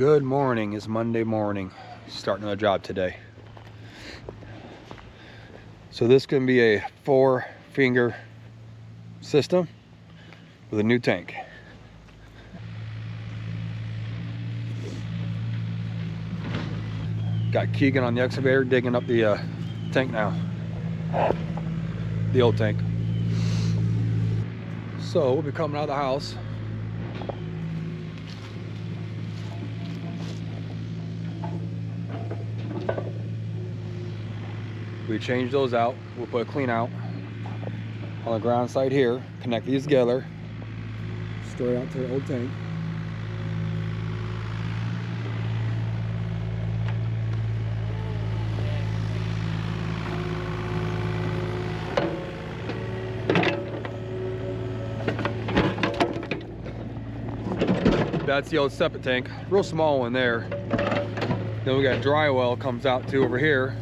Good morning. It's Monday morning. Starting a job today. So this can be a 4-finger system with a new tank. Got Keegan on the excavator digging up the tank now. The old tank. So we'll be coming out of the house. We change those out. We'll put a clean out on the ground side here. Connect these together. Straight out to the old tank. That's the old septic tank. Real small one there. Then we got dry well comes out to over here.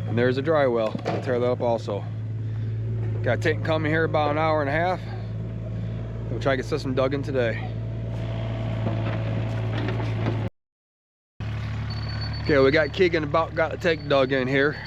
And there's a dry well. I'll tear that up also. Got a tank coming here about an hour and a half. We'll try to get system dug in today. Okay, we got Keegan about got the tank dug in here.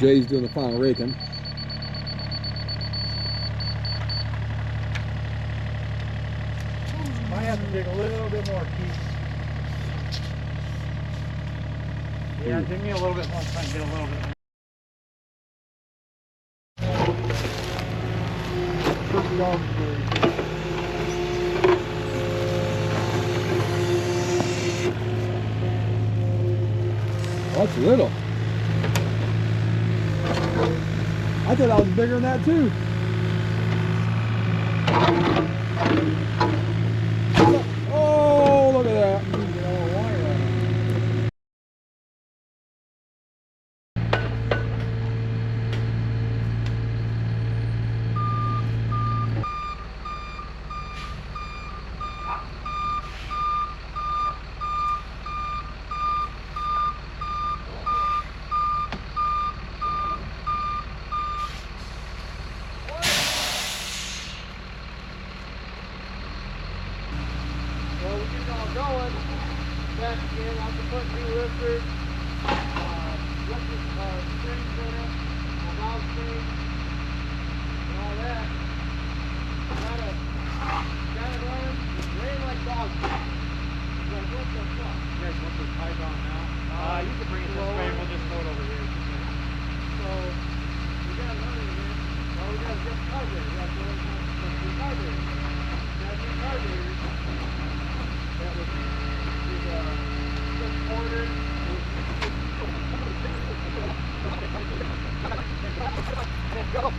Jay's doing the final raking. Might have to dig a little bit more, Keith. Yeah, dig me a little bit more so I can get a little bit more. That's little. I thought I was bigger than that too. Oh, look at that. Going back again, I'll have to put new lifters, springs in it, valve springs, and all that. Got it running, rain like dogs. You guys want this pipe on now? You can bring it this way and we'll just throw it over here. So, we got it running again. Well, we got to get carburetors. We have to get carburetors. We got to get carburetors. That was just ordered. Go.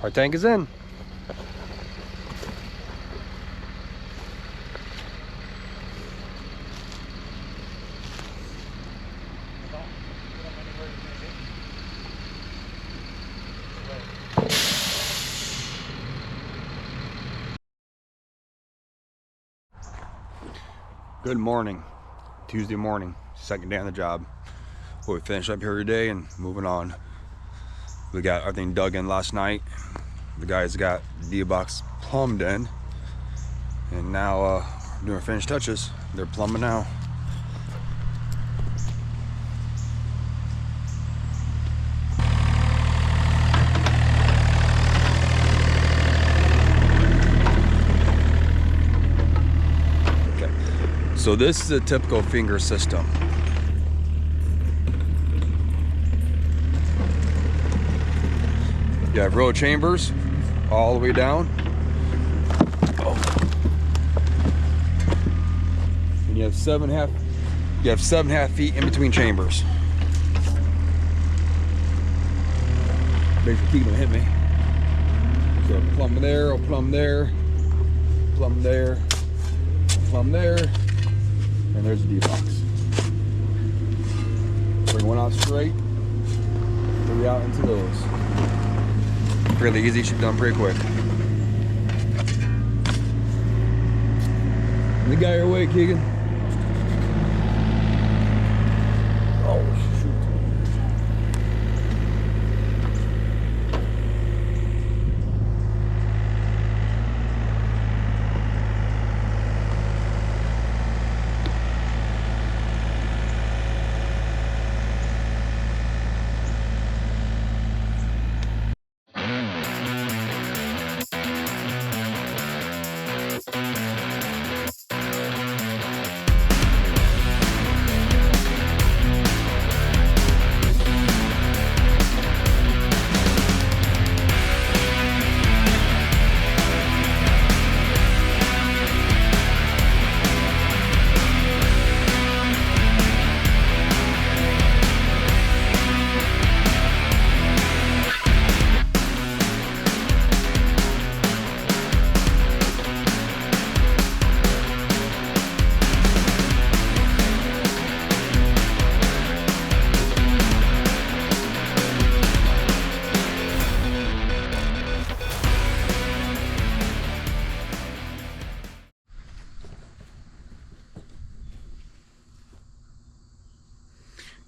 Our tank is in. Good morning. Tuesday morning, second day on the job. But we finished up here today and moving on. We got everything dug in last night. The guys got D-box plumbed in. And now doing finished touches. They're plumbing now. Okay, so this is a typical finger system. You have row chambers all the way down. And you have 7.5 feet in between chambers. Make sure Keegan don't hit me. So plumb there, I'll plumb there, plumb there, plumb there, and there's the D-box. Bring one out straight, three out into those. Really easy, should be done pretty quick. The guy your way, Keegan. Oh, shoot.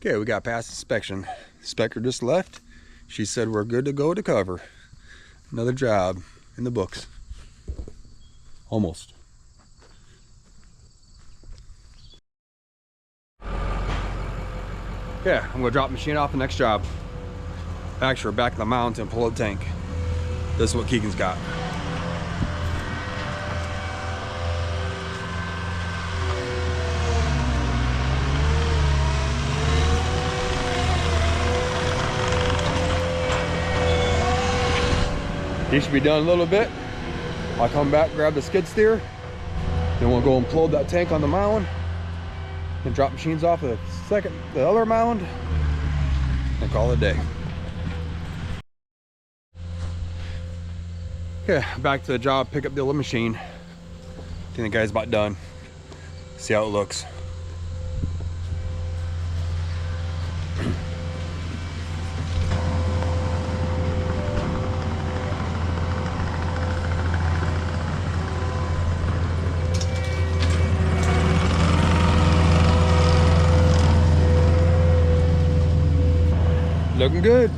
Okay, we got past inspection. Inspector just left. She said we're good to go to cover. Another job in the books. Almost. Yeah, I'm gonna drop the machine off the next job. Actually, we're back at the mountain, pull the tank. This is what Keegan's got. He should be done a little bit. I'll come back, grab the skid steer. Then we'll go and plug that tank on the mound. Then drop machines off the other mound. And call it a day. Okay, back to the job, pick up the other machine. I think the guy's about done. See how it looks. Looking good.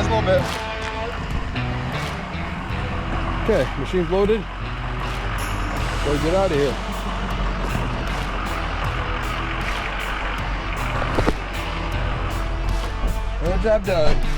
just a little bit. Okay, machine's loaded. Gotta get out of here. Good job, Doug.